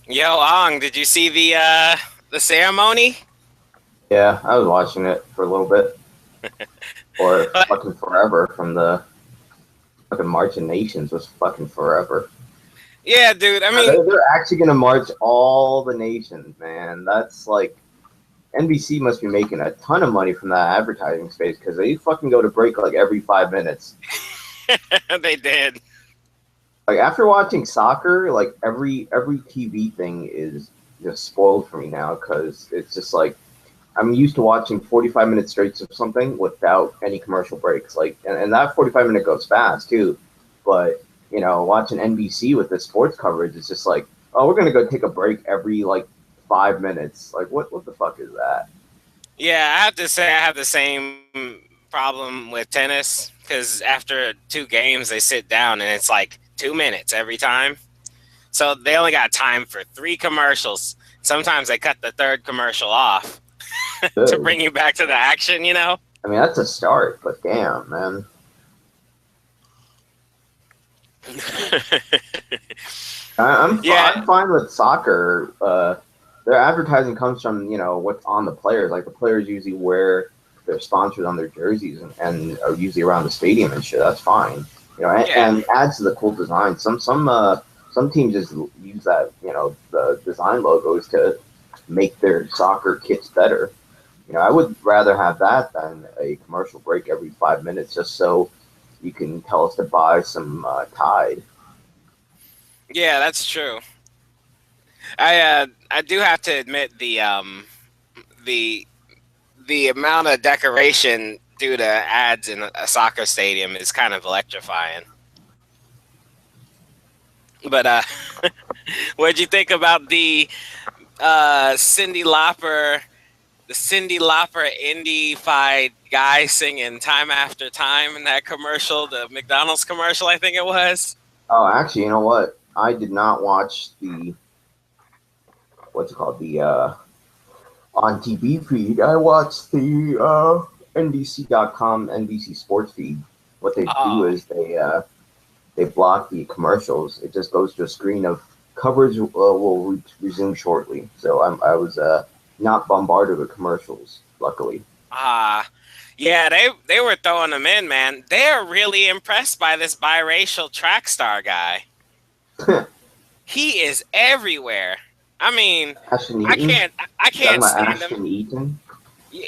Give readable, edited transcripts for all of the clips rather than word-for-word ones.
Yo, Ong, did you see the ceremony? Yeah, I was watching it for a little bit, or Uh, fucking forever from the fucking March of Nations was fucking forever. yeah, dude. I mean, They're actually gonna march all the nations, man. That's like NBC must be making a ton of money from that advertising space because they fucking go to break like every 5 minutes. they did. Like after watching soccer, like every TV thing is just spoiled for me now because it's just like I'm used to watching 45 minute straights of something without any commercial breaks. Like, and that 45-minute goes fast too. But, watching NBC with the sports coverage, it's just like, oh, we're going to go take a break every like 5 minutes. Like, what the fuck is that? Yeah, I have to say I have the same problem with tennis because after two games they sit down and it's like 2 minutes every time. So they only got time for three commercials. Sometimes they cut the third commercial off to Good. bring you back to the action. I mean, that's a start, but damn, man. Yeah, I'm fine with soccer. Their advertising comes from what's on the players. Like the players usually wear their sponsors on their jerseys and are usually around the stadium and shit. That's fine. yeah. And adds to the cool design. Some teams just use that the design logos to make their soccer kits better. I would rather have that than a commercial break every 5 minutes just so you can tell us to buy some Tide. Yeah, that's true. I do have to admit the the amount of decoration due to ads in a soccer stadium is kind of electrifying. But what'd you think about Cindy Lauper, the Cindy Lauper indie-fied guy singing "Time After Time" in that commercial, the McDonald's commercial, I think it was. Oh, actually, you know what? I did not watch the what's it called the on TV feed. I watched the NBC.com NBC Sports feed. What they do Oh, is they block the commercials. It just goes to a screen of coverage will resume shortly. So I was not bombarded with commercials. Luckily, ah, yeah, they were throwing them in, man. They are really impressed by this biracial track star guy. He is everywhere. I mean, Ashton I Eaton. can't I You talking can't about stand him. Ashton Eaton?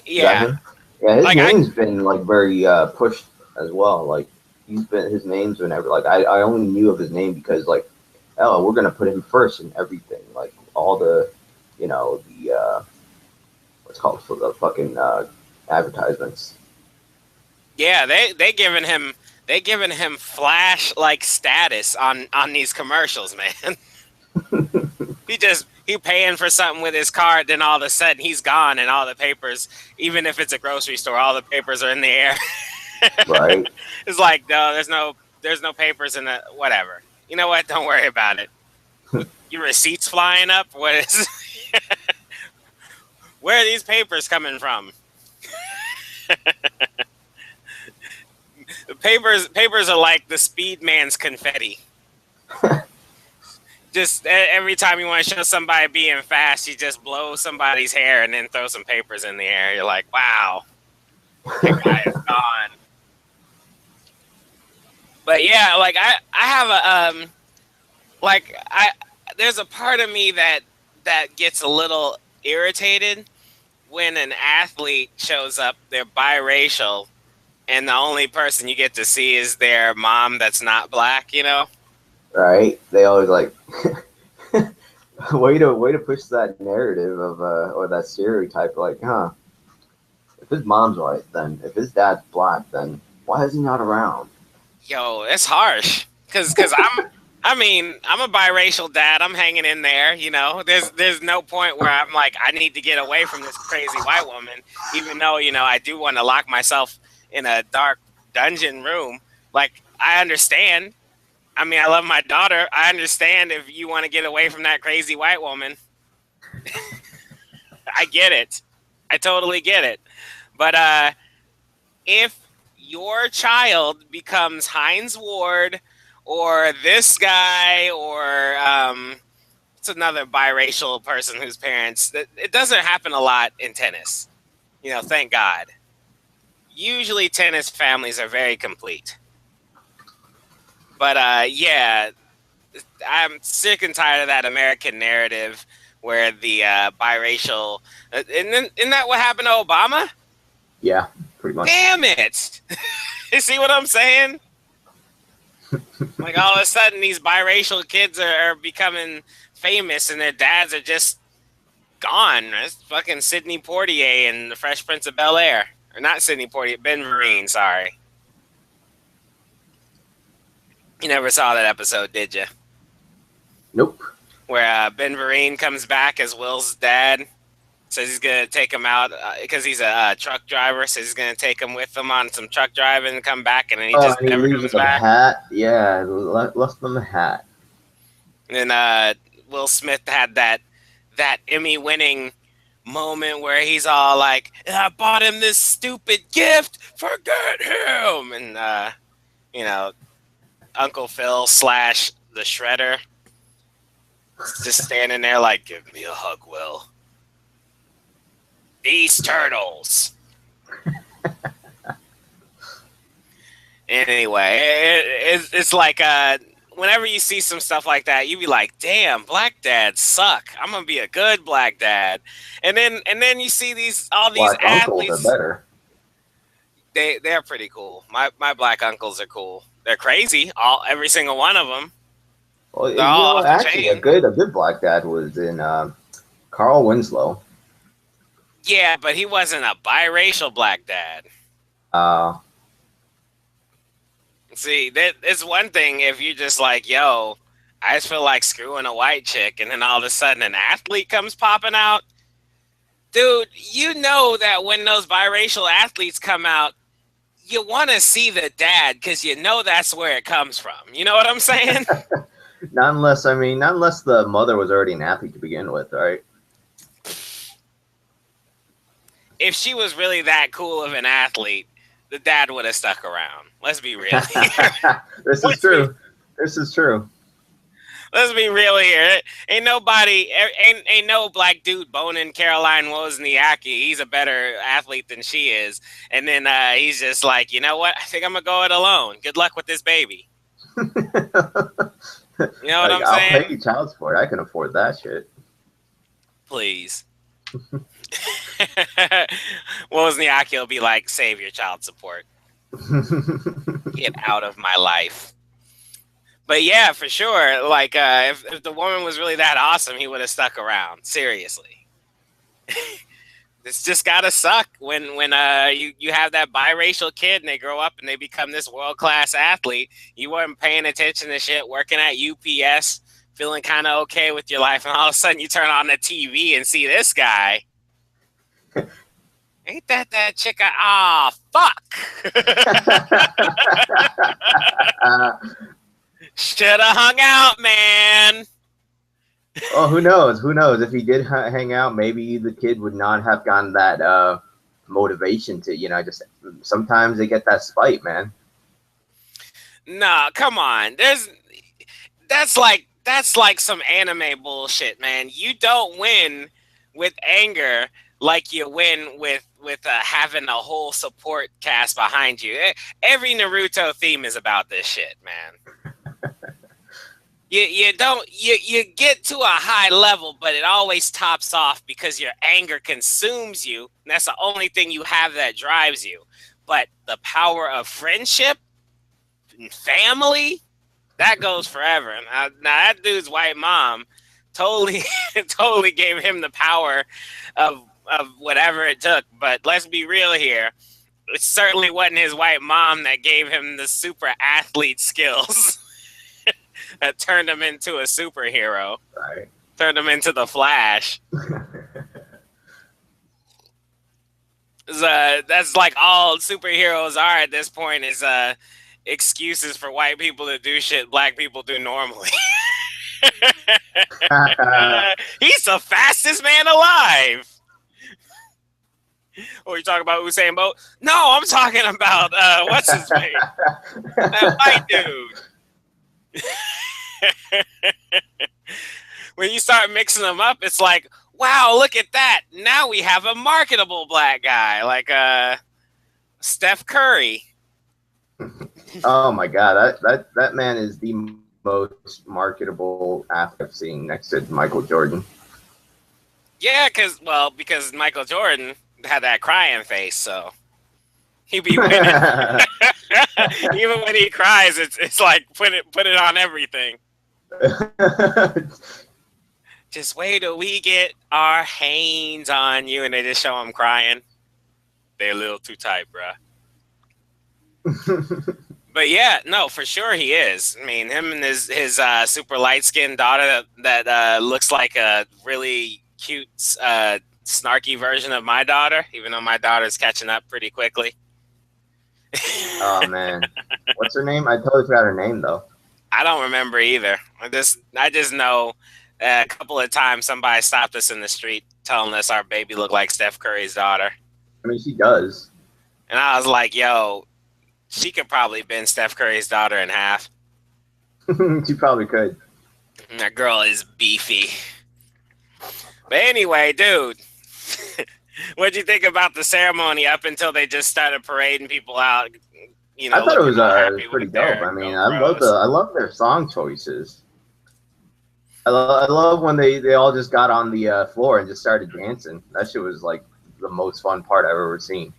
Is that Yeah, him? Yeah, his like I name's been like very pushed as well. Like his name's been ever like I only knew of his name because like oh we're gonna put him first in everything like all the the what's called for the fucking advertisements. yeah, they giving him flash like status on these commercials, man. He paying for something with his card, then all of a sudden he's gone and all the papers, even if it's a grocery store, all the papers are in the air. Right. It's like, no, there's no papers in the whatever. You know what? Don't worry about it. Your receipts flying up. What is? Where are these papers coming from? The papers are like the speed man's confetti. Just every time you want to show somebody being fast, you just blow somebody's hair and then throw some papers in the air. You're like, wow, that guy is gone. But yeah, like I have a like I there's a part of me that gets a little irritated when an athlete shows up, they're biracial, and the only person you get to see is their mom that's not black. Right. They always like way to push that narrative of or that stereotype like if his mom's white then if his dad's black then why is he not around? Yo, it's harsh. Cause I mean, I'm a biracial dad. I'm hanging in there. There's no point where I'm like, I need to get away from this crazy white woman, even though, I do want to lock myself in a dark dungeon room. Like, I understand. I mean, I love my daughter. I understand if you want to get away from that crazy white woman. I get it. I totally get it. But if your child becomes Heinz Ward or this guy or another biracial person whose parents. It doesn't happen a lot in tennis. Thank God. Usually, tennis families are very complete. But yeah, I'm sick and tired of that American narrative where the biracial. Isn't that what happened to Obama? Yeah, pretty much. Damn it! You see what I'm saying? Like all of a sudden, these biracial kids are becoming famous, and their dads are just gone. It's fucking Sidney Poitier and the Fresh Prince of Bel-Air, or not Sidney Poitier, Ben Vereen. Sorry, you never saw that episode, did you? Nope. Where Ben Vereen comes back as Will's dad. Says he's going to take him out because he's a truck driver. Says he's going to take him with him on some truck driving and come back. And then he just and he never leaves comes a back. Hat. Yeah, left them a hat. And then Will Smith had that Emmy-winning moment where he's all like, I bought him this stupid gift. Forget him. And, Uncle Phil / the Shredder just standing there like, give me a hug, Will. These turtles. Anyway, it's like whenever you see some stuff like that, you be like, "Damn, black dads suck. I'm gonna be a good black dad." And then you see all these Black athletes. uncles are better. They're pretty cool. My black uncles are cool. They're crazy. Every single one of them. Well, actually, a good black dad was in Carl Winslow. Yeah, but he wasn't a biracial black dad. See, it's one thing if you're just like, yo, I just feel like screwing a white chick, and then all of a sudden an athlete comes popping out. Dude, you know that when those biracial athletes come out, you want to see the dad because you know that's where it comes from. You know what I'm saying? Not unless the mother was already an athlete to begin with, right? If she was really that cool of an athlete, the dad would have stuck around. Let's be real here. This is true. This is true. Let's be real here. Ain't no black dude boning Caroline Wozniacki. He's a better athlete than she is. And then he's just like, you know what? I think I'm going to go it alone. Good luck with this baby. You know what I'm saying? I'll pay you child support. I can afford that shit. Please. Wozniacki will be like, save your child support. Get out of my life. But yeah, for sure. Like, if the woman was really that awesome, he would have stuck around. Seriously. It's just gotta suck when you have that biracial kid and they grow up and they become this world-class athlete. You weren't paying attention to shit, working at UPS, feeling kind of okay with your life, and all of a sudden you turn on the TV and see this guy. Ain't that chick? Fuck. Should have hung out, man. Oh, who knows? Who knows? If he did hang out, maybe the kid would not have gotten that motivation to, just sometimes they get that spite, man. Nah, come on. That's like some anime bullshit, man. You don't win with anger like you win with having a whole support cast behind you. Every Naruto theme is about this shit, man. You get to a high level, but it always tops off because your anger consumes you. And that's the only thing you have that drives you. But the power of friendship and family, that goes forever. Now that dude's white mom totally gave him the power of whatever it took. But let's be real here. It certainly wasn't his white mom that gave him the super athlete skills that turned him into a superhero. Right. Turned him into the Flash. That's like all superheroes are at this point is excuses for white people to do shit black people do normally. He's the fastest man alive. Or you talking about Usain Bolt? No, I'm talking about what's his name? That white dude. when you start mixing them up, it's like, wow, look at that. Now we have a marketable black guy like Steph Curry. Oh my god, that man is the most marketable athlete I've seen next to Michael Jordan. Yeah, because Michael Jordan had that crying face, so he be winning. Even when he cries, it's like put it on everything. Just wait till we get our hands on you, and they just show him crying. They're a little too tight, bruh. But yeah, no, for sure he is. I mean, him and his super light skinned daughter that looks like a really cute, snarky version of my daughter, even though my daughter's catching up pretty quickly. Oh man, what's her name? I totally forgot her name though. I don't remember either. I just know a couple of times somebody stopped us in the street telling us our baby looked like Steph Curry's daughter. I mean, she does. And I was like, yo, she could probably bend Steph Curry's daughter in half. She probably could. That girl is beefy. But anyway, dude, what'd you think about the ceremony up until they just started parading people out? You know, I thought it was pretty dope. I mean, I love their song choices. I love when they all just got on the floor and just started dancing. That shit was like the most fun part I've ever seen.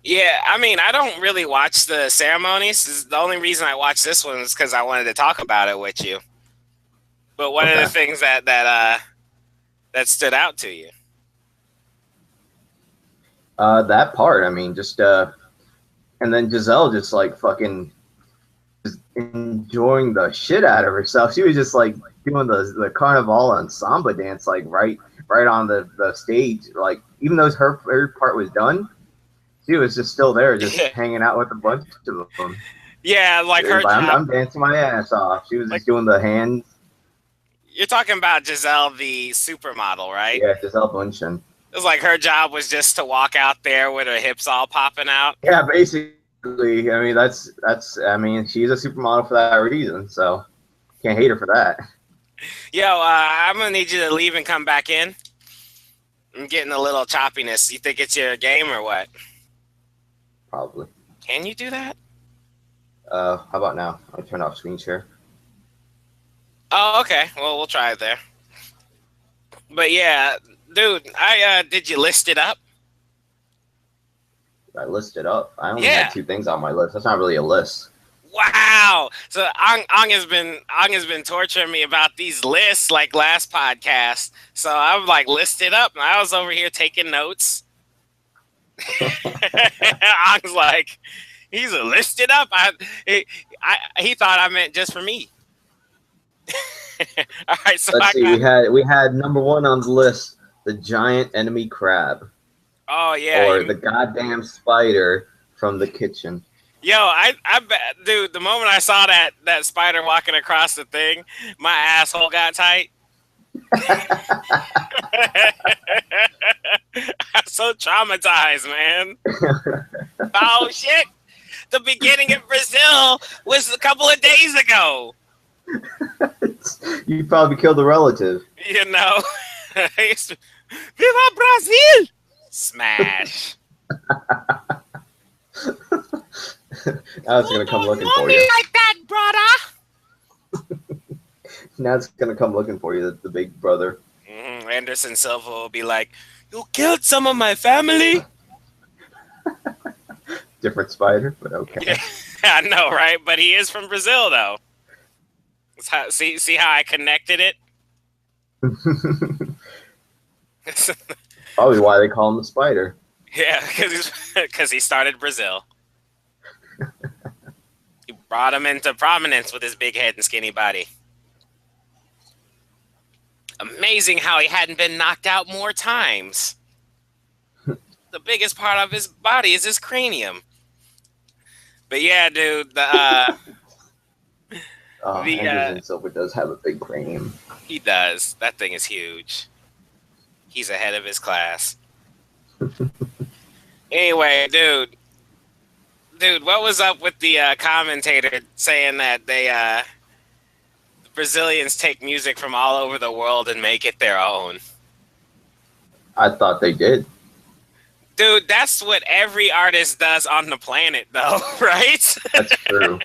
Yeah, I mean, I don't really watch the ceremonies. The only reason I watched this one is because I wanted to talk about it with you. But what are the things that stood out to you? That part, I mean, just and then Giselle just like fucking just enjoying the shit out of herself. She was just like doing the carnival and samba dance like right on the stage. Like even though her part was done, she was just still there, just hanging out with a bunch of them. Yeah, like her. I'm dancing my ass off. She was just doing the hands. You're talking about Giselle, the supermodel, right? Yeah, Giselle Bundchen. It was like her job was just to walk out there with her hips all popping out. Yeah, basically. I mean, that's. I mean, she's a supermodel for that reason, so can't hate her for that. Yo, I'm gonna need you to leave and come back in. I'm getting a little choppiness. You think it's your game or what? Probably. Can you do that? How about now? I'll turn off screen share. Oh, okay. Well, we'll try it there. But yeah, dude, did you list it up? I listed up. I only had 2 things on my list. That's not really a list. Wow. So Aung has been torturing me about these lists like last podcast. So I'm like listed up, and I was over here taking notes. Aung's like, he's listed up. He thought I meant just for me. All right. So let's see. We had number 1 on the list, the giant enemy crab. Oh yeah, or the goddamn spider from the kitchen. Yo, I bet, dude. The moment I saw that spider walking across the thing, my asshole got tight. I'm so traumatized, man. Oh shit! The beginning of Brazil was a couple of days ago. You probably killed a relative. You know. Viva Brazil! Smash. Now it's gonna come looking for you. Like that, brother. Now it's gonna come looking for you, the big brother. Anderson Silva will be like, "You killed some of my family." Different spider, but okay. Yeah, I know, right? But he is from Brazil, though. See how I connected it? Probably why they call him the spider. Yeah, because he started Brazil. He brought him into prominence with his big head and skinny body. Amazing how he hadn't been knocked out more times. The biggest part of his body is his cranium. But yeah, dude, Anderson Silva does have a big cranium. He does. That thing is huge. He's ahead of his class. Anyway, dude, what was up with the commentator saying that the Brazilians take music from all over the world and make it their own. I thought they did. Dude, that's what every artist does on the planet, though, right? That's true.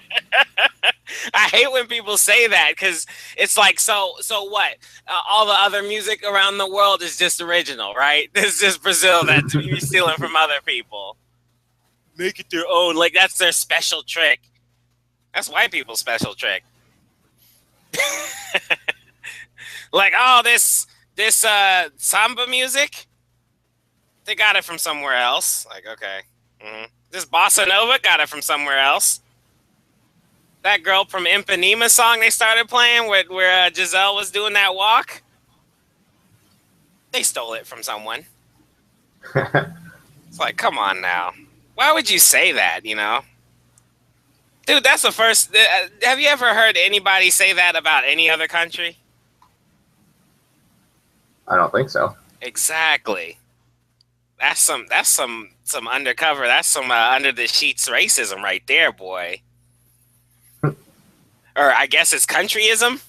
I hate when people say that because it's like, so what? All the other music around the world is just original, right? It's just Brazil that you're stealing from other people. Make it their own. Like, that's their special trick. That's white people's special trick. Like, oh, this samba music, they got it from somewhere else. Like, okay. This bossa nova got it from somewhere else. That girl from Ipanema song they started playing where Giselle was doing that walk, they stole it from someone. It's like, come on now. Why would you say that, you know? Dude, that's the first... have you ever heard anybody say that about any other country? I don't think so. Exactly. That's some undercover. That's some under the sheets racism right there, boy. Or I guess it's countryism.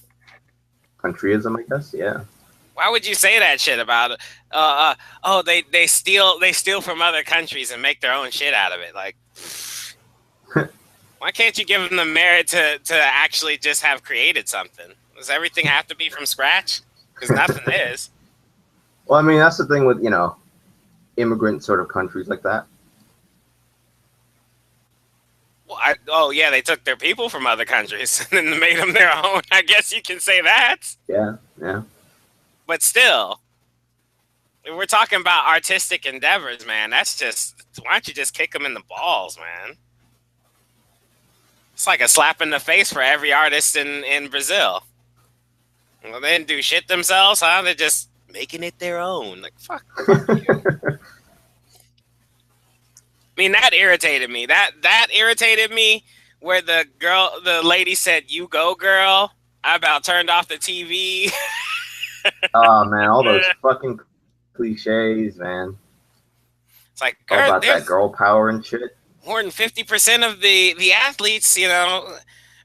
Countryism, I guess. Yeah. Why would you say that shit about it? Oh, they steal from other countries and make their own shit out of it. Like, why can't you give them the merit to actually just have created something? Does everything have to be from scratch? Because nothing is. Well, I mean, that's the thing with, you know, immigrant sort of countries like that. Well, yeah, they took their people from other countries and then made them their own. I guess you can say that. Yeah. But still, if we're talking about artistic endeavors, man, that's just, why don't you just kick them in the balls, man? It's like a slap in the face for every artist in Brazil. Well, they didn't do shit themselves, huh? They're just making it their own. Like, fuck you. I mean, that irritated me. That irritated me where the lady said, "You go, girl." I about turned off the TV. Oh, man, all those fucking cliches, man. It's like, all about that girl power and shit. More than 50% of the athletes, you know,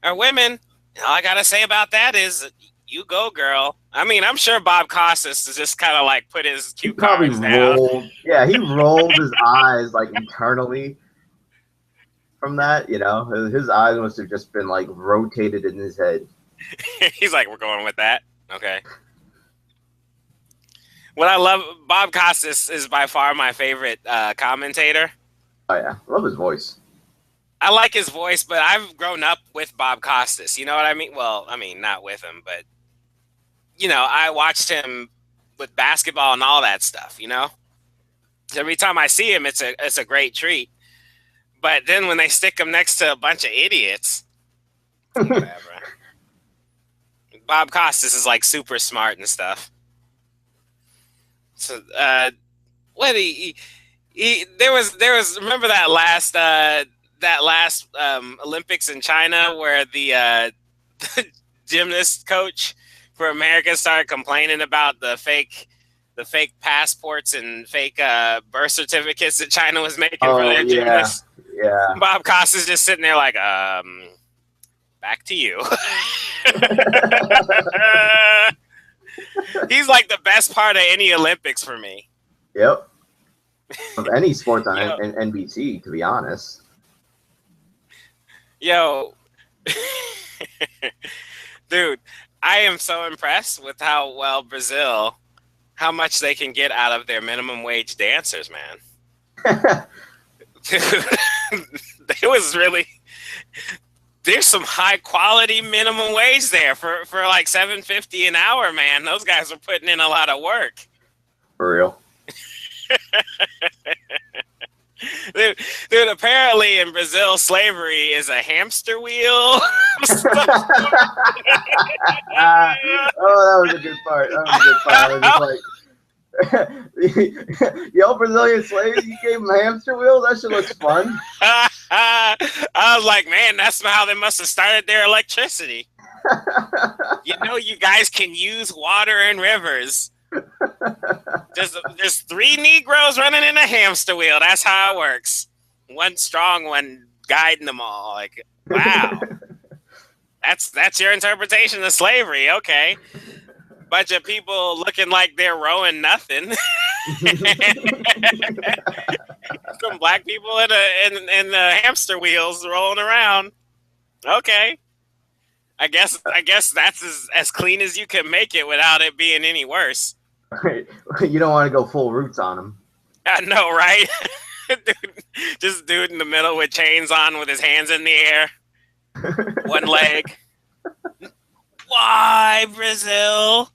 are women. All I gotta say about that is, you go, girl. I mean, I'm sure Bob Costas just kind of like put his cue cards down. Yeah, he rolled his eyes like internally from that. You know, his eyes must have just been like rotated in his head. He's like, we're going with that. Okay. What I love, Bob Costas is by far my favorite commentator. Oh yeah, I love his voice. I like his voice, but I've grown up with Bob Costas. You know what I mean? Well, I mean, not with him, but you know, I watched him with basketball and all that stuff, you know? Every time I see him, it's a great treat. But then when they stick him next to a bunch of idiots, whatever. Bob Costas is like super smart and stuff. So, what there was remember that last Olympics in China where the gymnast coach for America started complaining about the fake passports and fake birth certificates that China was making for their gymnasts. Yeah. Bob Costas just sitting there like, back to you. He's like the best part of any Olympics for me. Yep. Of any sport on NBC, to be honest. Yo. Dude, I am so impressed with how well Brazil, how much they can get out of their minimum wage dancers, man. Dude, there's some high quality minimum wage there for like $7.50 an hour, man. Those guys are putting in a lot of work. For real. Dude, apparently in Brazil, slavery is a hamster wheel. Oh, that was a good part. I was just like, yo, Brazilian slaves, you gave them hamster wheels? That shit looks fun. I was like, man, that's how they must have started their electricity. You know, you guys can use water and rivers. There's 3 Negroes running in a hamster wheel. That's how it works. One strong one guiding them all. Like, wow. That's your interpretation of slavery. Okay, bunch of people looking like they're rowing nothing. Some black people in the hamster wheels rolling around. Okay, I guess that's as clean as you can make it without it being any worse. You don't want to go full roots on them. I know, right? Dude, just dude in the middle with chains on, with his hands in the air, one leg. Why Brazil?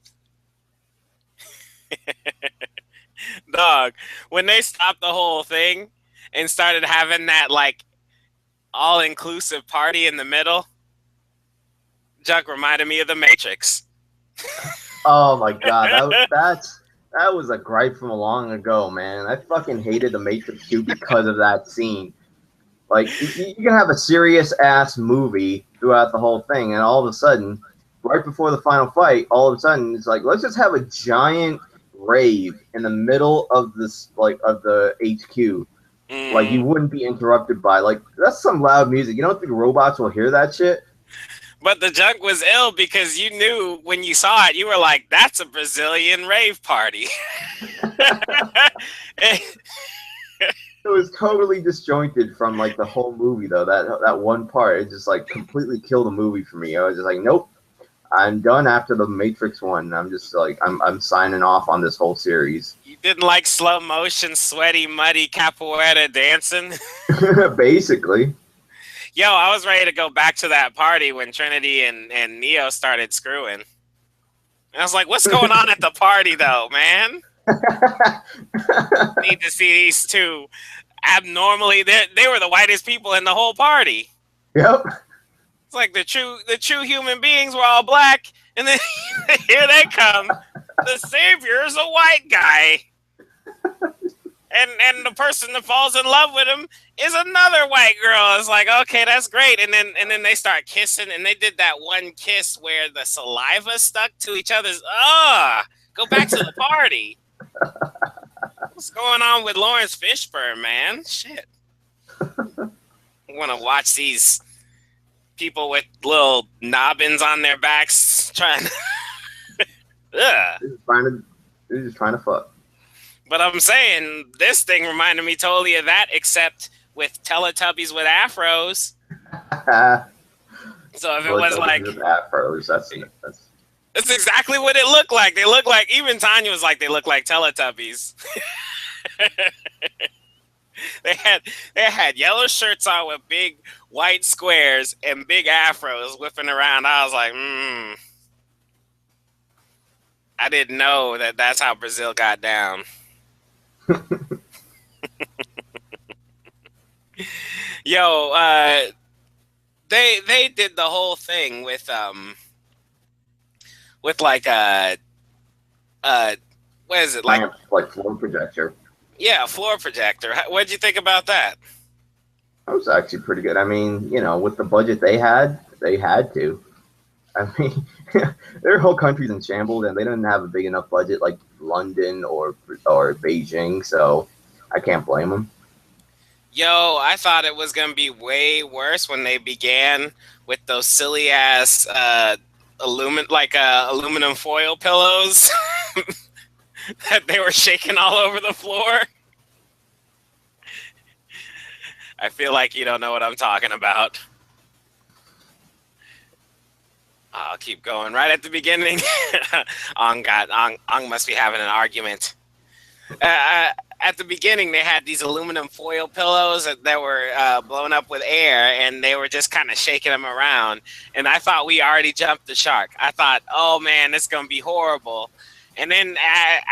Dog, when they stopped the whole thing and started having that like all-inclusive party in the middle, Junk reminded me of the Matrix. Oh my god, that was a gripe from long ago, man. I fucking hated the Matrix 2 because of that scene. Like, you can have a serious ass movie throughout the whole thing, and all of a sudden, right before the final fight, all of a sudden it's like, let's just have a giant rave in the middle of this, like, of the HQ. Like, you wouldn't be interrupted by, like, that's some loud music. You don't think robots will hear that shit? But the Junk was ill because you knew when you saw it, you were like, that's a Brazilian rave party. It was totally disjointed from like the whole movie, though. That one part, it just like completely killed the movie for me. I was just like, nope, I'm done after the Matrix one. I'm just like, I'm signing off on this whole series. You didn't like slow motion, sweaty, muddy capoeira dancing? Basically. Yo, I was ready to go back to that party when Trinity and Neo started screwing. And I was like, what's going on at the party, though, man? Need to see these two abnormally. They were the whitest people in the whole party. Yep. It's like the true human beings were all black, and then here they come. The savior is a white guy. And the person that falls in love with him is another white girl. It's like, okay, that's great. And then they start kissing, and they did that one kiss where the saliva stuck to each other's. Go back to the party. What's going on with Lawrence Fishburne, man? Shit. I want to watch these people with little nobbins on their backs trying. Ugh. They're just trying to fuck. But I'm saying this thing reminded me totally of that, except with Teletubbies with afros. So if it was like afros, that's exactly what it looked like. They look like, even Tanya was like, they look like Teletubbies. They had yellow shirts on with big white squares and big afros whipping around. I was like, I didn't know that's how Brazil got down. Yo, they did the whole thing with like what is it, like floor projector? Yeah, floor projector. What'd you think about that? That was actually pretty good. I mean, with the budget they had to. I mean, their whole country's in shambles, and they didn't have a big enough budget like London or Beijing, so I can't blame them. Yo, I thought it was gonna be way worse when they began with those silly ass aluminum foil pillows that they were shaking all over the floor. I feel like you don't know what I'm talking about. I'll keep going. Right at the beginning, Aung must be having an argument. At the beginning, they had these aluminum foil pillows that were blown up with air, and they were just kind of shaking them around. And I thought we already jumped the shark. I thought, oh man, this is gonna be horrible. And then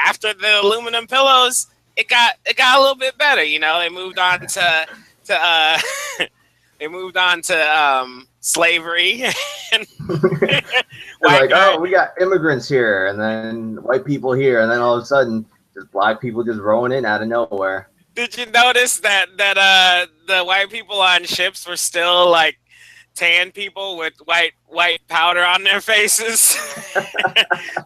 after the aluminum pillows, it got a little bit better. They moved on to slavery. And like, oh, we got immigrants here, and then white people here, and then all of a sudden, just black people just rolling in out of nowhere. Did you notice that the white people on ships were still like tan people with white powder on their faces?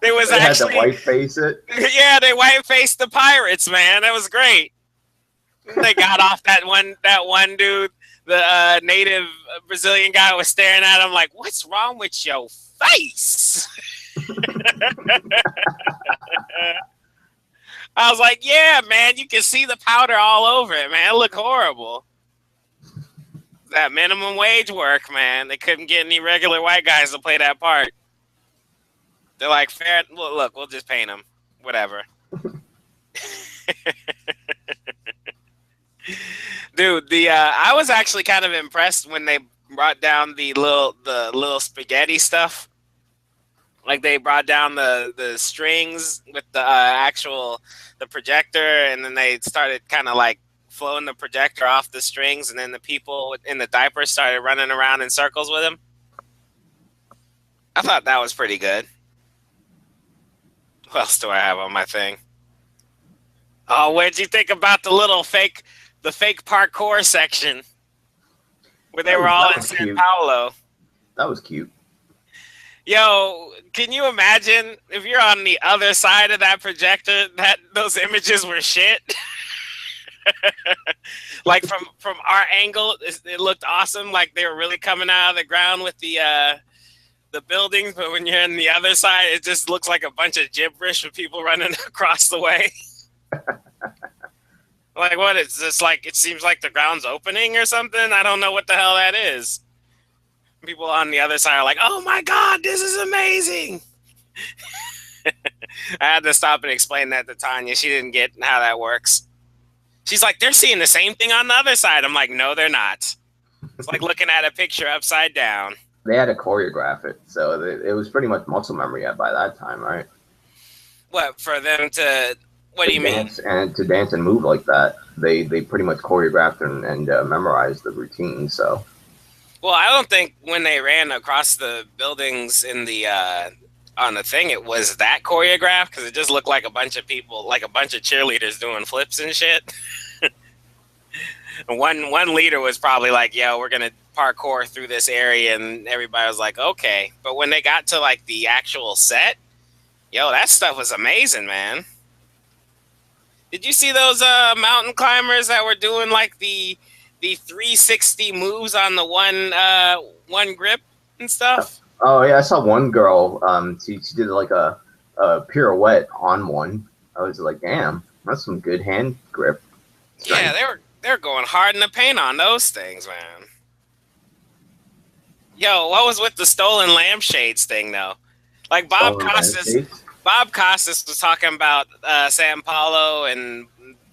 They had to white face it. Yeah, they white faced the pirates, man. That was great. They got off that one dude the native Brazilian guy was staring at him like, "What's wrong with your face?" I was like, "Yeah, man, you can see the powder all over it, man. It looked horrible." That minimum wage work, man. They couldn't get any regular white guys to play that part. They're like, "Fair, look, we'll just paint them, whatever." Dude, the I was actually kind of impressed when they brought down the little spaghetti stuff. Like they brought down the strings with the actual the projector, and then they started kind of like flowing the projector off the strings, and then the people in the diapers started running around in circles with him. I thought that was pretty good. What else do I have on my thing? Oh, what did you think about the fake parkour section where they were all in San cute. Paulo? That was cute. Yo, can you imagine if you're on the other side of that projector that those images were shit? Like from our angle, it looked awesome. Like they were really coming out of the ground with the buildings, but when you're on the other side, it just looks like a bunch of gibberish with people running across the way. Like what? It's just like it seems like the ground's opening or something. I don't know what the hell that is. People on the other side are like, "Oh my god, this is amazing." I had to stop and explain that to Tanya. She didn't get how that works. She's like, "They're seeing the same thing on the other side." I'm like, "No, they're not." It's like looking at a picture upside down. They had to choreograph it, so it was pretty much muscle memory by that time, right? What, for them to? What do you mean? And to dance and move like that, they pretty much choreographed and memorized the routine. So, well, I don't think when they ran across the buildings in the on the thing, it was that choreographed because it just looked like a bunch of people, like a bunch of cheerleaders doing flips and shit. And one leader was probably like, "Yo, we're gonna parkour through this area," and everybody was like, "Okay." But when they got to like the actual set, yo, that stuff was amazing, man. Did you see those mountain climbers that were doing like the 360 moves on the one grip and stuff? oh yeah, I saw one girl. She did like a pirouette on one. I was like, damn, that's some good hand grip strength. Yeah, they were going hard in the paint on those things, man. Yo, what was with the stolen lampshades thing though? Like Bob Costas was talking about San Paulo and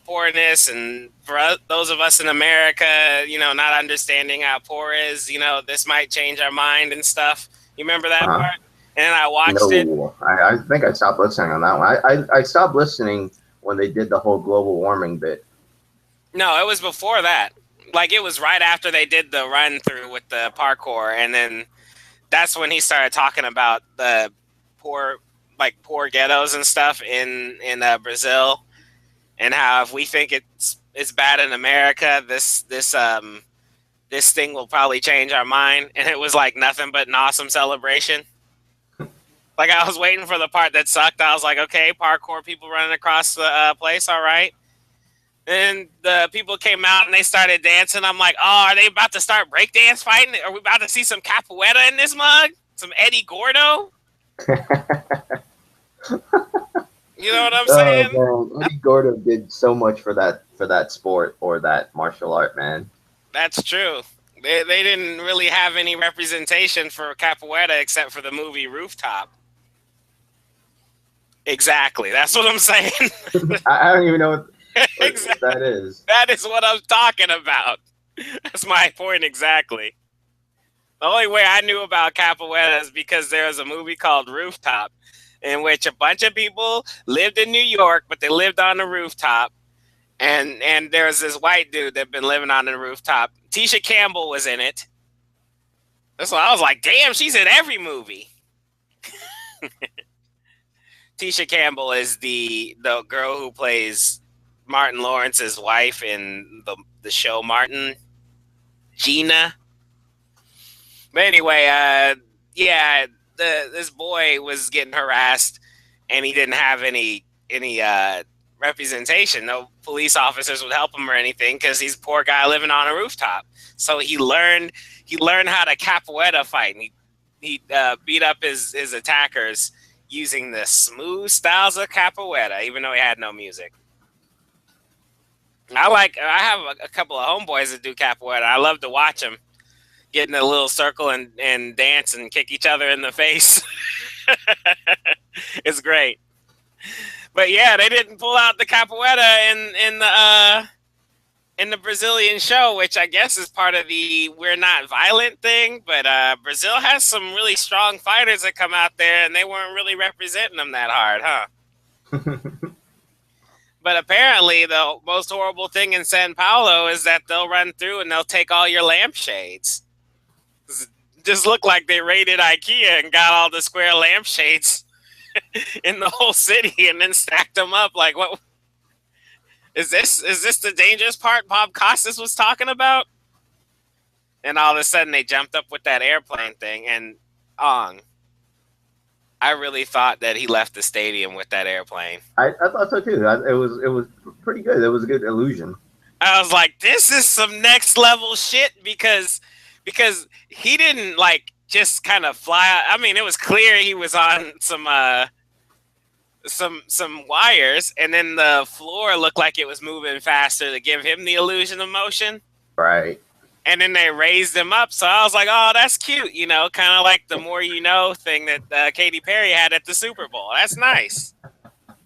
poorness, and for those of us in America, not understanding how poor is, this might change our mind and stuff. You remember that part? And then I watched it. I think I stopped listening on that one. I stopped listening when they did the whole global warming bit. No, it was before that. Like it was right after they did the run through with the parkour, and then that's when he started talking about the poor ghettos and stuff in Brazil, and how if we think it's bad in America, this thing will probably change our mind. And it was like nothing but an awesome celebration. Like I was waiting for the part that sucked. I was like, okay, parkour people running across the place, all right. And the people came out and they started dancing. I'm like, oh, are they about to start breakdance fighting? Are we about to see some capoeira in this mug? Some Eddie Gordo? You know what I'm saying? Man. Eddie Gordo did so much for that sport or that martial art, man. That's true. They didn't really have any representation for capoeira except for the movie Rooftop. Exactly. That's what I'm saying. I don't even know what exactly. that is. That is what I'm talking about. That's my point exactly. The only way I knew about capoeira is because there was a movie called Rooftop, in which a bunch of people lived in New York, but they lived on the rooftop. And there was this white dude that had been living on the rooftop. Tisha Campbell was in it. That's why I was like, damn, she's in every movie. Tisha Campbell is the girl who plays Martin Lawrence's wife in the show Martin, Gina. But anyway, this boy was getting harassed, and he didn't have any representation. No police officers would help him or anything because he's a poor guy living on a rooftop. So he learned how to capoeira fight. And he beat up his attackers using the smooth styles of capoeira, even though he had no music. I have a couple of homeboys that do capoeira. I love to watch them get in a little circle and dance and kick each other in the face. It's great. But yeah, they didn't pull out the capoeira in the Brazilian show, which I guess is part of the we're not violent thing. But Brazil has some really strong fighters that come out there, and they weren't really representing them that hard, huh? But apparently, the most horrible thing in Sao Paulo is that they'll run through and they'll take all your lampshades. Just look like they raided IKEA and got all the square lampshades in the whole city and then stacked them up. Like, what is this? Is this the dangerous part Bob Costas was talking about? And all of a sudden they jumped up with that airplane thing. And Aung, I really thought that he left the stadium with that airplane. I thought so too. It was pretty good. It was a good illusion. I was like, this is some next level shit because he didn't like just kind of fly. I mean, it was clear he was on some wires, and then the floor looked like it was moving faster to give him the illusion of motion. Right. And then they raised him up, so I was like, oh, that's cute, you know, kind of like the more you know thing that Katy Perry had at the Super Bowl. That's nice.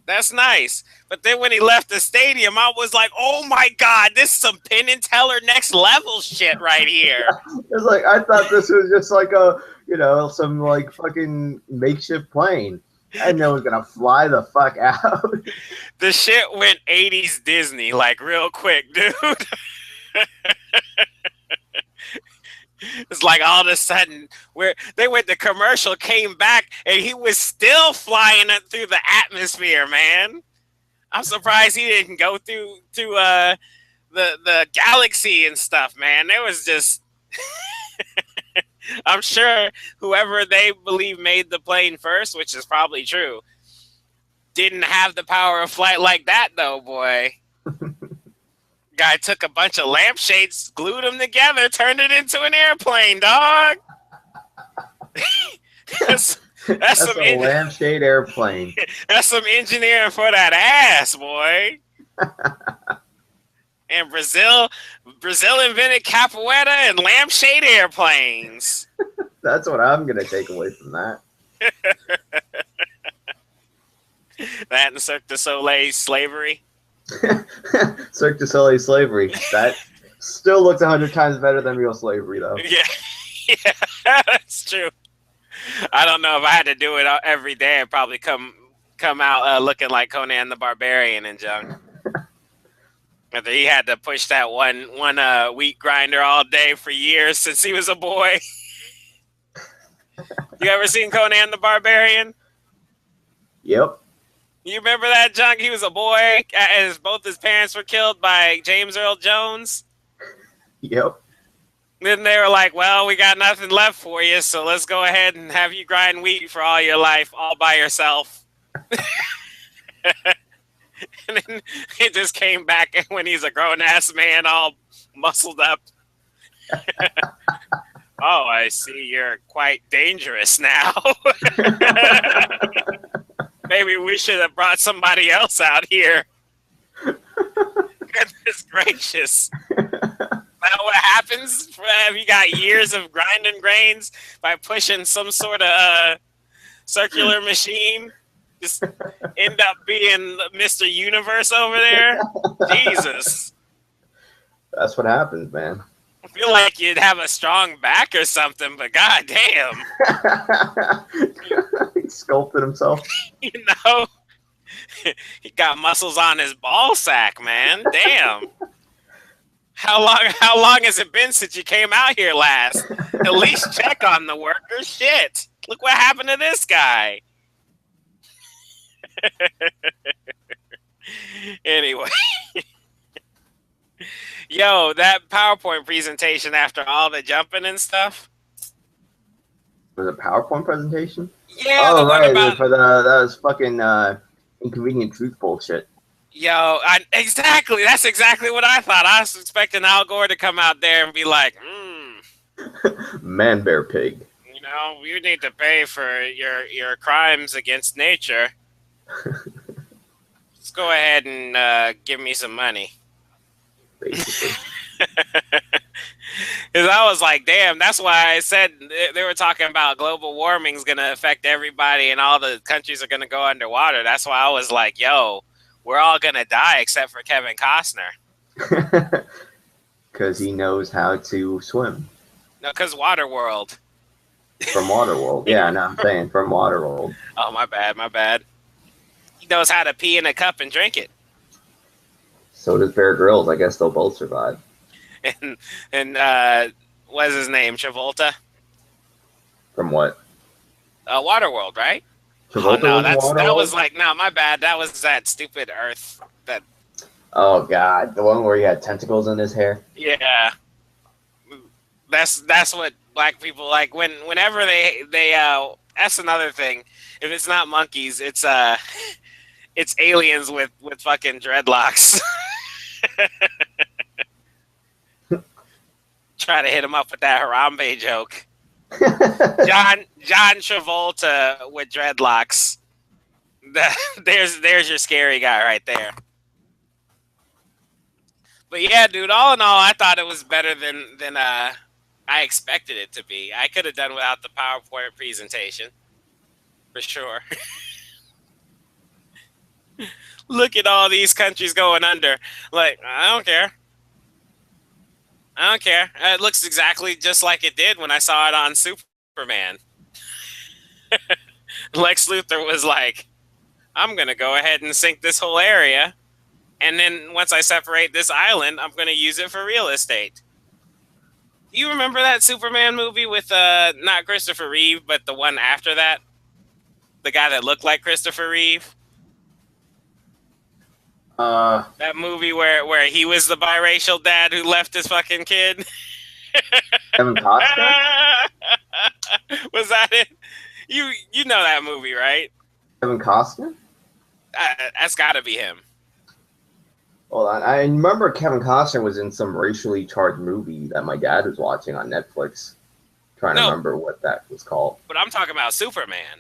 That's nice. But then when he left the stadium, I was like, oh my God, this is some Penn and Teller next level shit right here. It's like, I thought this was just like some like fucking makeshift plane. I didn't know it was going to fly the fuck out. The shit went 80s Disney, like real quick, dude. It's like all of a sudden where they went to commercial, came back, and he was still flying it through the atmosphere, man. I'm surprised he didn't go through the galaxy and stuff, man. It was just I'm sure whoever they believe made the plane first, which is probably true, didn't have the power of flight like that though, boy. Guy took a bunch of lampshades, glued them together, turned it into an airplane, dog. that's some a lampshade airplane. That's some engineering for that ass, boy. And Brazil invented capoeira and lampshade airplanes. That's what I'm gonna take away from that. That and Cirque du Soleil slavery. Cirque du Soleil slavery. That still looks 100 times better than real slavery, though. Yeah, that's true. I don't know if I had to do it every day. I'd probably come out looking like Conan the Barbarian and junk. After he had to push that one wheat grinder all day for years since he was a boy. You ever seen Conan the Barbarian? Yep. You remember that, junk? He was a boy as both his parents were killed by James Earl Jones. Yep. Then they were like, well, we got nothing left for you, so let's go ahead and have you grind wheat for all your life, all by yourself. And then he just came back when he's a grown-ass man, all muscled up. Oh, I see you're quite dangerous now. Maybe we should have brought somebody else out here. Goodness gracious. Now what happens? Have you got years of grinding grains by pushing some sort of circular machine? Just end up being Mr. Universe over there? Jesus. That's what happens, man. I feel like you'd have a strong back or something, but goddamn. He sculpted himself. You know? He got muscles on his ball sack, man. Damn. How long has it been since you came out here last? At least check on the workers. Shit. Look what happened to this guy. Anyway. Yo, that PowerPoint presentation after all the jumping and stuff. Was it a PowerPoint presentation? Yeah. Oh, right. That was fucking Inconvenient Truth bullshit. Exactly. That's exactly what I thought. I was expecting Al Gore to come out there and be like, Man, bear, pig. you need to pay for your crimes against nature. Let's go ahead and give me some money. Basically. Because I was like, damn, that's why I said they were talking about global warming is going to affect everybody and all the countries are going to go underwater. That's why I was like, yo, we're all going to die except for Kevin Costner. Because he knows how to swim. No, because Waterworld. From Waterworld. Yeah, no, I'm saying from Waterworld. Oh, my bad. He knows how to pee in a cup and drink it. So does Bear Grylls. I guess they'll both survive. And what's his name? Travolta? From what? Waterworld, right? Travolta that was like, no, my bad. That was that stupid Earth. Oh God, the one where he had tentacles in his hair. Yeah, that's what black people like. Whenever they that's another thing. If it's not monkeys, it's aliens with fucking dreadlocks. Try to hit him up with that Harambe joke. John Travolta with dreadlocks. There's your scary guy right there. But yeah, dude, all in all, I thought it was better than I expected it to be. I could have done without the PowerPoint presentation. For sure. Look at all these countries going under. Like, I don't care. It looks exactly just like it did when I saw it on Superman. Lex Luthor was like, I'm going to go ahead and sink this whole area. And then once I separate this island, I'm going to use it for real estate. Do you remember that Superman movie with not Christopher Reeve, but the one after that? The guy that looked like Christopher Reeve? That movie where he was the biracial dad who left his fucking kid. Kevin Costner? Was that it? You know that movie, right? Kevin Costner? That's got to be him. Well, I remember Kevin Costner was in some racially charged movie that my dad was watching on Netflix. Trying to remember what that was called. But I'm talking about Superman.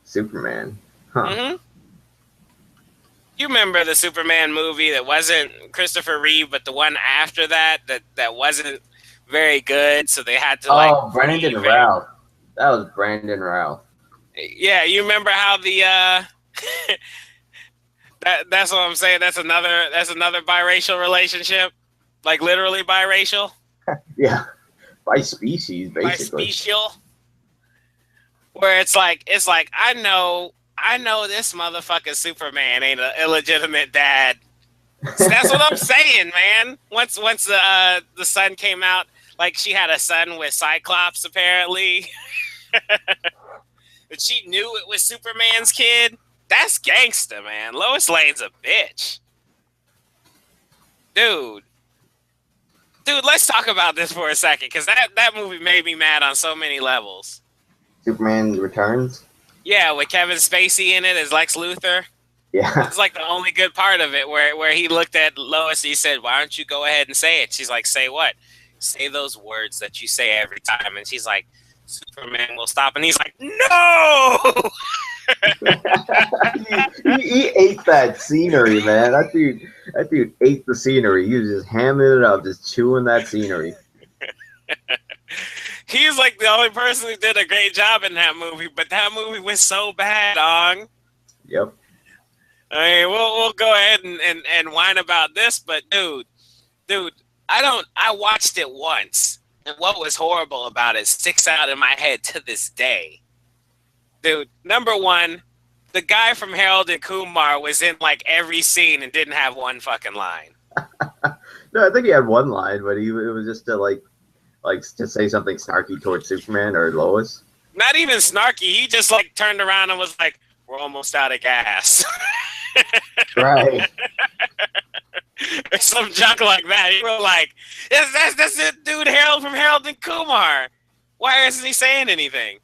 Superman? Huh. Mm-hmm. You remember the Superman movie that wasn't Christopher Reeve, but the one after that wasn't very good, so they had to like... Oh, Brandon Routh. That was Brandon Routh. Yeah, you remember how the... that's what I'm saying. That's another biracial relationship. Like literally biracial. Yeah. By species, basically. Bispecial. Where it's like I know this motherfucking Superman ain't an illegitimate dad. So that's what I'm saying, man. Once the son came out, like she had a son with Cyclops apparently. But she knew it was Superman's kid. That's gangsta, man. Lois Lane's a bitch. Dude, let's talk about this for a second, because that movie made me mad on so many levels. Superman Returns? Yeah, with Kevin Spacey in it as Lex Luthor. Yeah. It's like the only good part of it, where he looked at Lois and he said, why don't you go ahead and say it? She's like, say what? Say those words that you say every time. And she's like, Superman will stop. And he's like, no! he ate that scenery, man. That dude ate the scenery. He was just hamming it up, just chewing that scenery. He's like the only person who did a great job in that movie, but that movie was so bad, Ong. Yep. I mean, we'll go ahead and whine about this, but dude, I watched it once, and what was horrible about it sticks out in my head to this day. Dude, number one, the guy from Harold and Kumar was in like every scene and didn't have one fucking line. No, I think he had one line, but it was just to like to say something snarky towards Superman or Lois. Not even snarky. He just like turned around and was like, "We're almost out of gas." Right. Or some junk like that. You were like, "That's it, dude. Harold from Harold and Kumar. Why isn't he saying anything?"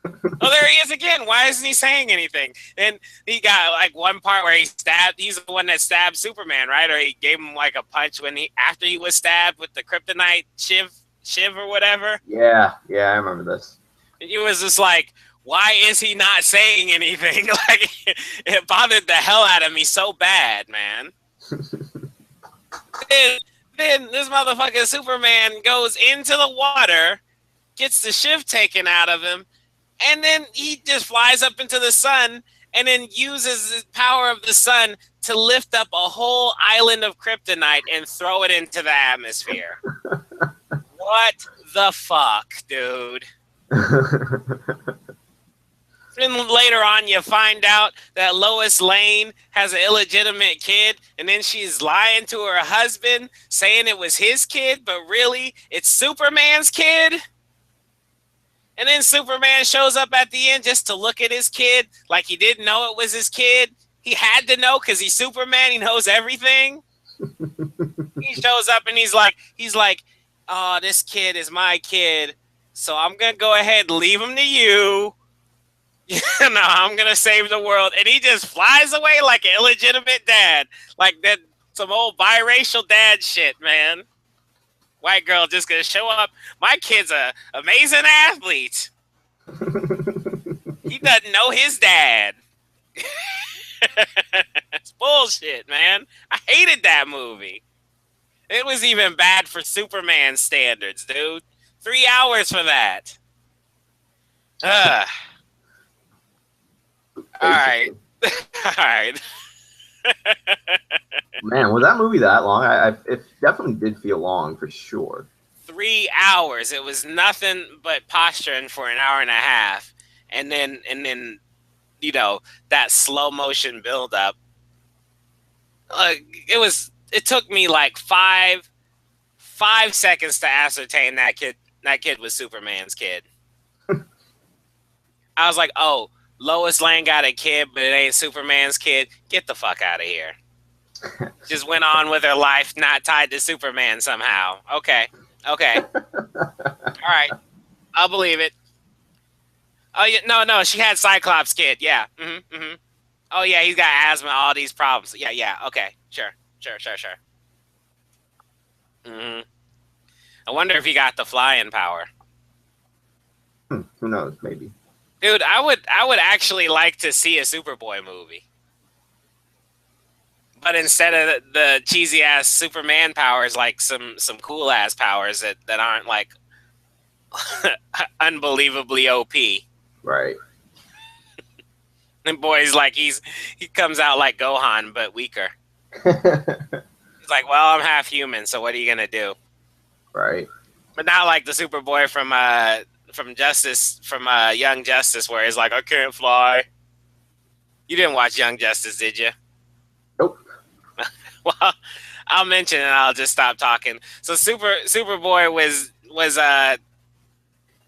Oh, there he is again. Why isn't he saying anything? And he got like one part where he stabbed. He's the one that stabbed Superman, right? Or he gave him like a punch when he after he was stabbed with the kryptonite shiv or whatever. Yeah, yeah, I remember this. He was just like, why is he not saying anything? Like it bothered the hell out of me so bad, man. then, then this motherfucking Superman goes into the water, gets the shiv taken out of him, and then he just flies up into the sun and then uses the power of the sun to lift up a whole island of kryptonite and throw it into the atmosphere. What the fuck, dude? Then later on, you find out that Lois Lane has an illegitimate kid, and then she's lying to her husband, saying it was his kid, but really, it's Superman's kid. And then Superman shows up at the end just to look at his kid like he didn't know it was his kid. He had to know because he's Superman. He knows everything. He shows up and he's like, oh, this kid is my kid, so I'm going to go ahead and leave him to you. No, I'm going to save the world. And he just flies away like an illegitimate dad. Like that, some old biracial dad shit, man. White girl just going to show up. My kid's a amazing athlete. He doesn't know his dad. It's bullshit, man. I hated that movie. It was even bad for Superman standards, dude. 3 hours for that. All right. All right. Man, was that movie that long? It definitely did feel long for sure. 3 hours. It was nothing but posturing for an hour and a half, and then you know that slow motion build up. It took me like five seconds to ascertain that kid was Superman's kid. I was like, oh, Lois Lane got a kid, but it ain't Superman's kid. Get the fuck out of here. Just went on with her life, not tied to Superman somehow. Okay. All right. I'll believe it. Oh, yeah, no, she had Cyclops' kid. Yeah. Oh, yeah, he's got asthma, all these problems. Yeah. Okay. Sure. I wonder if he got the flying power. Who knows? Maybe. Dude, I would actually like to see a Superboy movie. But instead of the cheesy ass Superman powers, like some cool ass powers that aren't like unbelievably OP. Right. And boy's like he comes out like Gohan but weaker. He's like, well, I'm half human, so what are you gonna do? Right. But not like the Superboy from Young Justice, where he's like, I can't fly. You didn't watch Young Justice, did you? Nope. Well, I'll mention it and I'll just stop talking. So Superboy was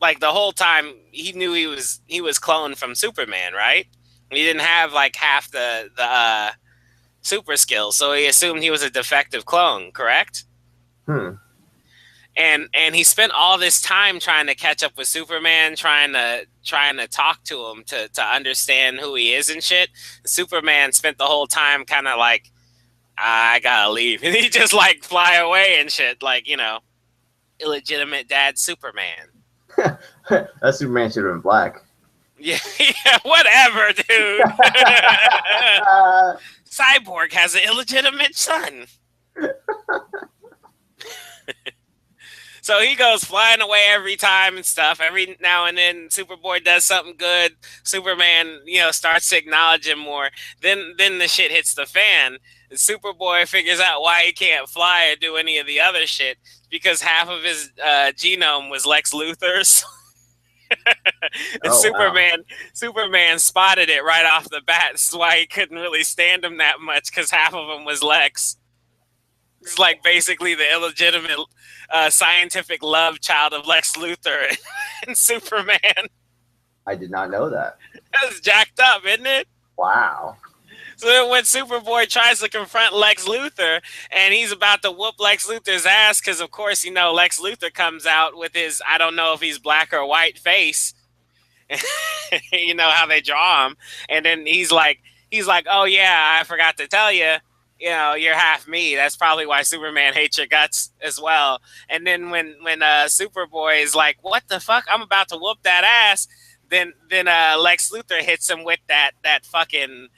like the whole time he knew he was cloned from Superman, right? He didn't have like half the super skills, so he assumed he was a defective clone, correct? And he spent all this time trying to catch up with Superman, trying to talk to him to understand who he is and shit. Superman spent the whole time kind of like, I gotta leave, and he just like fly away and shit, like, you know, illegitimate dad Superman. That Superman should have been black. Yeah, whatever, dude. Cyborg has an illegitimate son. So he goes flying away every time and stuff. Every now and then, Superboy does something good. Superman, you know, starts to acknowledge him more. Then the shit hits the fan. And Superboy figures out why he can't fly or do any of the other shit, because half of his genome was Lex Luthor's. And Superman spotted it right off the bat. That's why he couldn't really stand him that much, because half of him was Lex. He's like basically the illegitimate scientific love child of Lex Luthor and Superman. I did not know that. That's jacked up, isn't it? Wow. So then when Superboy tries to confront Lex Luthor and he's about to whoop Lex Luthor's ass, because of course, you know, Lex Luthor comes out with his, I don't know if he's black or white face, You know how they draw him, and then he's like, oh yeah, I forgot to tell you, you know, you're half me. That's probably why Superman hates your guts as well. And then when Superboy is like, what the fuck? I'm about to whoop that ass. Then Lex Luthor hits him with that fucking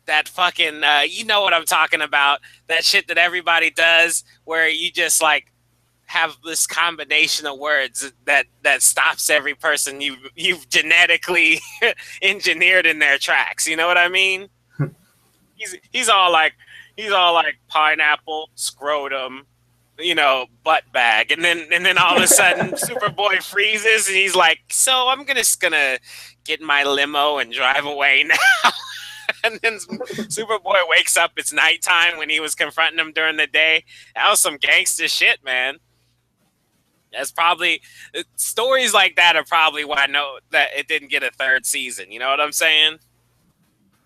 you know what I'm talking about, that shit that everybody does where you just like have this combination of words that stops every person you've genetically engineered in their tracks. You know what I mean? He's all like pineapple, scrotum, you know, butt bag, and then all of a sudden Superboy freezes and he's like, so I'm just gonna get in my limo and drive away now. And then Superboy wakes up, it's nighttime when he was confronting him during the day. That was some gangster shit, man. That's probably stories like that are probably why I know that it didn't get a third season. You know what I'm saying?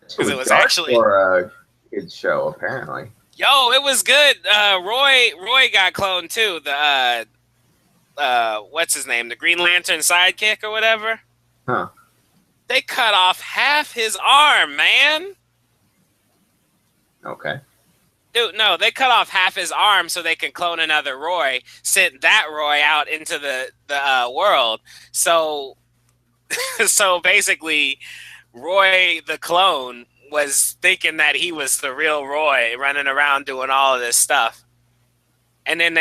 Because it was dark actually for a kids show, apparently. yo, it was good. Roy got cloned too. The what's his name? The Green Lantern sidekick or whatever. Huh. They cut off half his arm, man. Okay. Dude, no, they cut off half his arm so they can clone another Roy, send that Roy out into the world. So, so basically, Roy the clone was thinking that he was the real Roy, running around doing all of this stuff. And then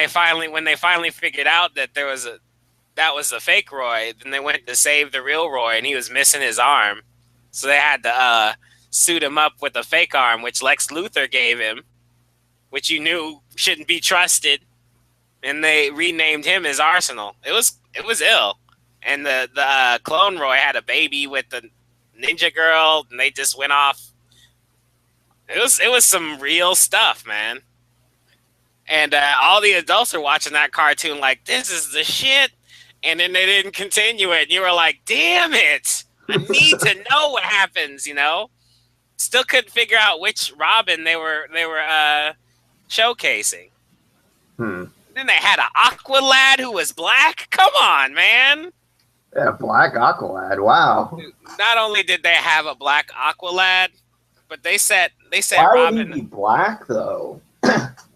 when they finally figured out that that was the fake Roy, then they went to save the real Roy, and he was missing his arm, so they had to suit him up with a fake arm, which Lex Luthor gave him, which you knew shouldn't be trusted, and they renamed him as Arsenal. It was ill, and the clone Roy had a baby with the ninja girl, and they just went off. It was some real stuff, man. And all the adults are watching that cartoon like, this is the shit, and then they didn't continue it. And you were like, damn it, I need to know what happens. You know, still couldn't figure out which Robin they were showcasing. Then they had an Aqua Lad who was black. Come on, man. Yeah, Black Aqualad. Wow. Not only did they have a black Aqua Lad, but they said Why Robin would he be black though?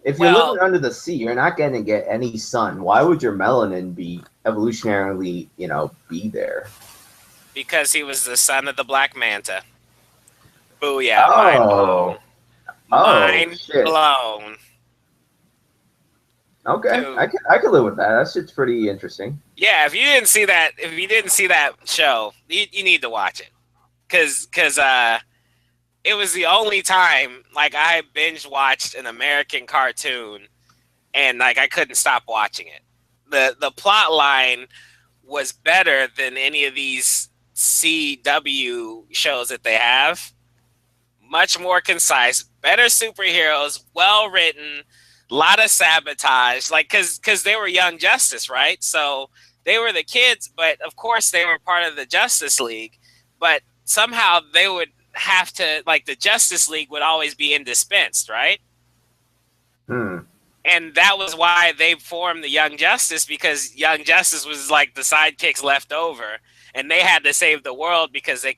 If you're living under the sea, you're not going to get any sun. Why would your melanin be evolutionarily, be there? Because he was the son of the Black Manta. Booyah! Mind blown. Mind blown. Okay, dude. I can live with that. That shit's pretty interesting. Yeah, if you didn't see that show, you need to watch it, because it was the only time like I binge watched an American cartoon, and like I couldn't stop watching it. The plot line was better than any of these CW shows that they have. Much more concise, better superheroes, well written. A lot of sabotage, like because they were Young Justice, right? So they were the kids, but of course they were part of the Justice League. But somehow they would have to, like, the Justice League would always be indispensed, right? And that was why they formed the Young Justice, because Young Justice was like the sidekicks left over, and they had to save the world because the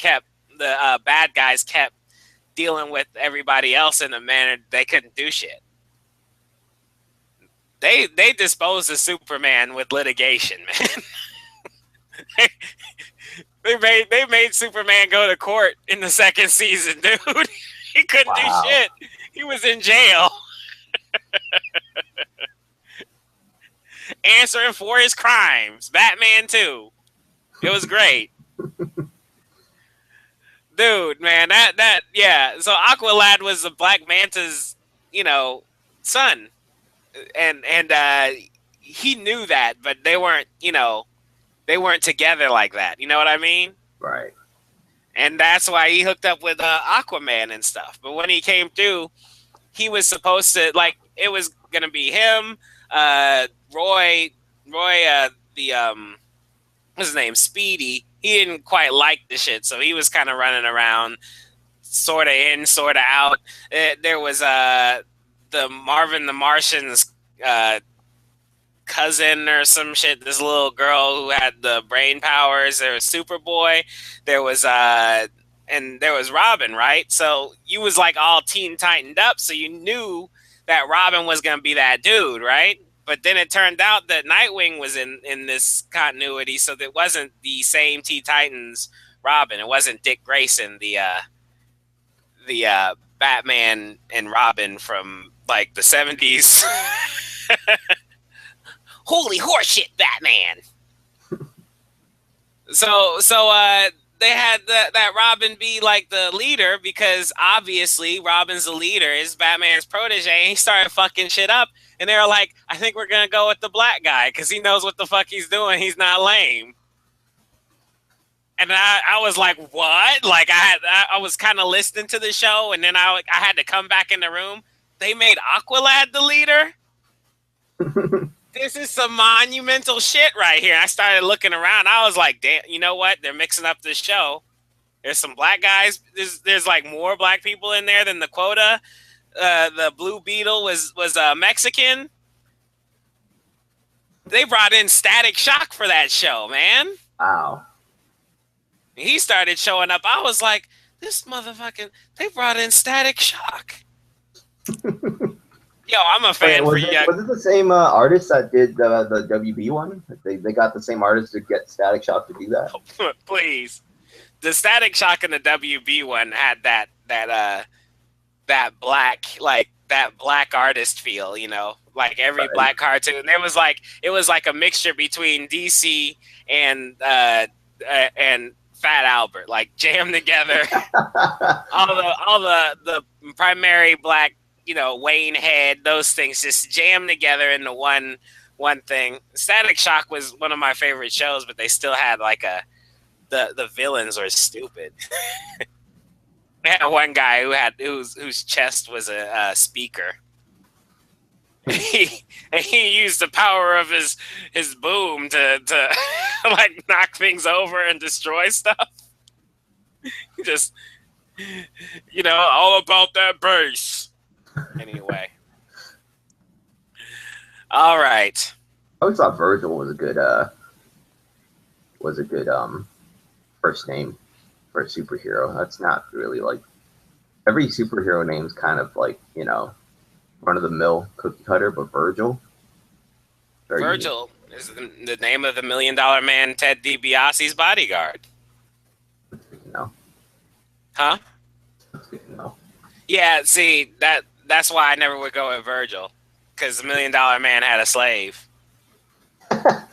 bad guys kept dealing with everybody else in a manner they couldn't do shit. They disposed of Superman with litigation, man. they made Superman go to court in the second season, dude. He couldn't do shit. He was in jail. Answering for his crimes. Batman 2. It was great. Dude, man, yeah. So Aqualad was the Black Manta's, son. And he knew that, but they weren't together like that. You know what I mean? Right. And that's why he hooked up with Aquaman and stuff. But when he came through, he was supposed to, like, it was gonna be him, Roy, what's his name, Speedy. He didn't quite like the shit, so he was kind of running around, sort of in, sort of out. There was the Marvin the Martian's cousin or some shit. This little girl who had the brain powers. There was Superboy. There was and there was Robin, right? So you was like all Teen Titaned up, so you knew that Robin was gonna be that dude, right? But then it turned out that Nightwing was in this continuity, so that wasn't the same Teen Titans Robin. It wasn't Dick Grayson, the Batman and Robin from like the 70s. Holy horseshit, Batman. So they had that Robin be like the leader because obviously Robin's the leader, is Batman's protege, and he started fucking shit up. And they were like, I think we're gonna go with the black guy because he knows what the fuck he's doing. He's not lame. And I was like, what? Like I was kind of listening to the show, and then I had to come back in the room. They made Aqualad the leader. This is some monumental shit right here. I started looking around. I was like, damn, you know what? They're mixing up this show. There's some black guys. There's like more black people in there than the quota. The Blue Beetle was Mexican. They brought in Static Shock for that show, man. Wow. He started showing up. I was like, this motherfucking, they brought in Static Shock. Yo, I'm a fan for you. Was it the same artist that did the WB one? They got the same artist to get Static Shock to do that? Please. The Static Shock in the WB one had that black artist feel, you know, like every black cartoon. It was like a mixture between DC and Fat Albert, like jammed together. all the primary black, you know, Wayne Head, those things just jammed together into one thing. Static Shock was one of my favorite shows, but they still had like the villains were stupid. They had one guy whose chest was a speaker. He used the power of his boom to like knock things over and destroy stuff. Just, you know, all about that bass. Anyway. All right. I always thought Virgil was a good first name for a superhero. That's not really like, every superhero name's kind of like, you know, run of the mill cookie cutter, but Virgil. Virgil is the name of the $1 Million Man, Ted DiBiase's bodyguard. That's good to know. Huh? That's good to know. Yeah, see, that's why I never would go with Virgil, because the $1 Million Man had a slave.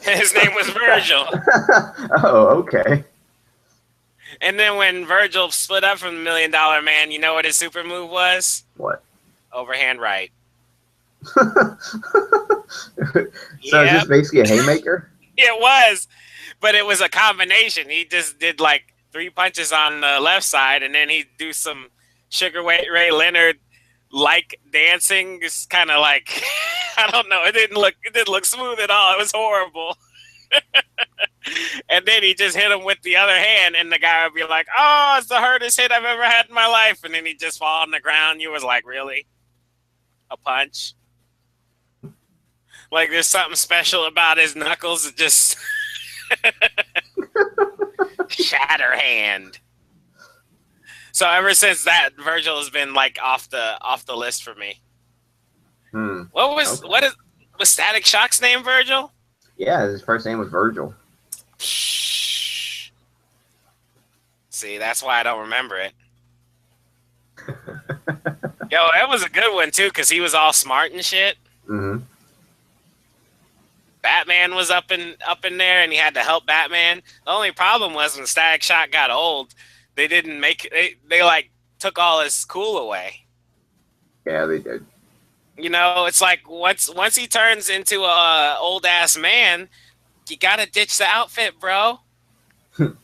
His name was Virgil. Oh, okay. And then when Virgil split up from the $1 Million Man, you know what his super move was? What? Overhand right. So is this basically a haymaker? It was, but it was a combination. He just did like 3 punches on the left side, and then he'd do some Sugar Ray Leonard like dancing. It's kind of like, I don't know. It didn't look smooth at all. It was horrible. And then he just hit him with the other hand, and the guy would be like, "Oh, it's the hardest hit I've ever had in my life." And then he'd just fall on the ground. You was like, "Really? A punch?" Like there's something special about his knuckles. It just shatter hand. So ever since that, Virgil has been like off the list for me. Was Static Shock's name Virgil? Yeah, his first name was Virgil. See, that's why I don't remember it. Yo, that was a good one too, because he was all smart and shit. Mm-hmm. Batman was up in there, and he had to help Batman. The only problem was when Static Shock got old, they didn't make it. They like took all his cool away. Yeah, they did. You know, it's like once he turns into a old ass man, you gotta ditch the outfit, bro. You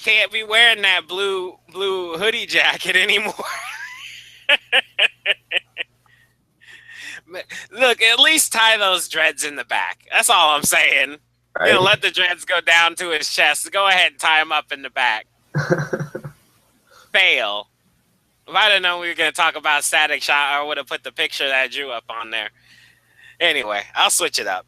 can't be wearing that blue hoodie jacket anymore. Look, at least tie those dreads in the back. That's all I'm saying. Right. You know, let the dreads go down to his chest. Go ahead and tie him up in the back. Fail. If I didn't know we were going to talk about Static Shock, I would have put the picture that I drew up on there. Anyway, I'll switch it up.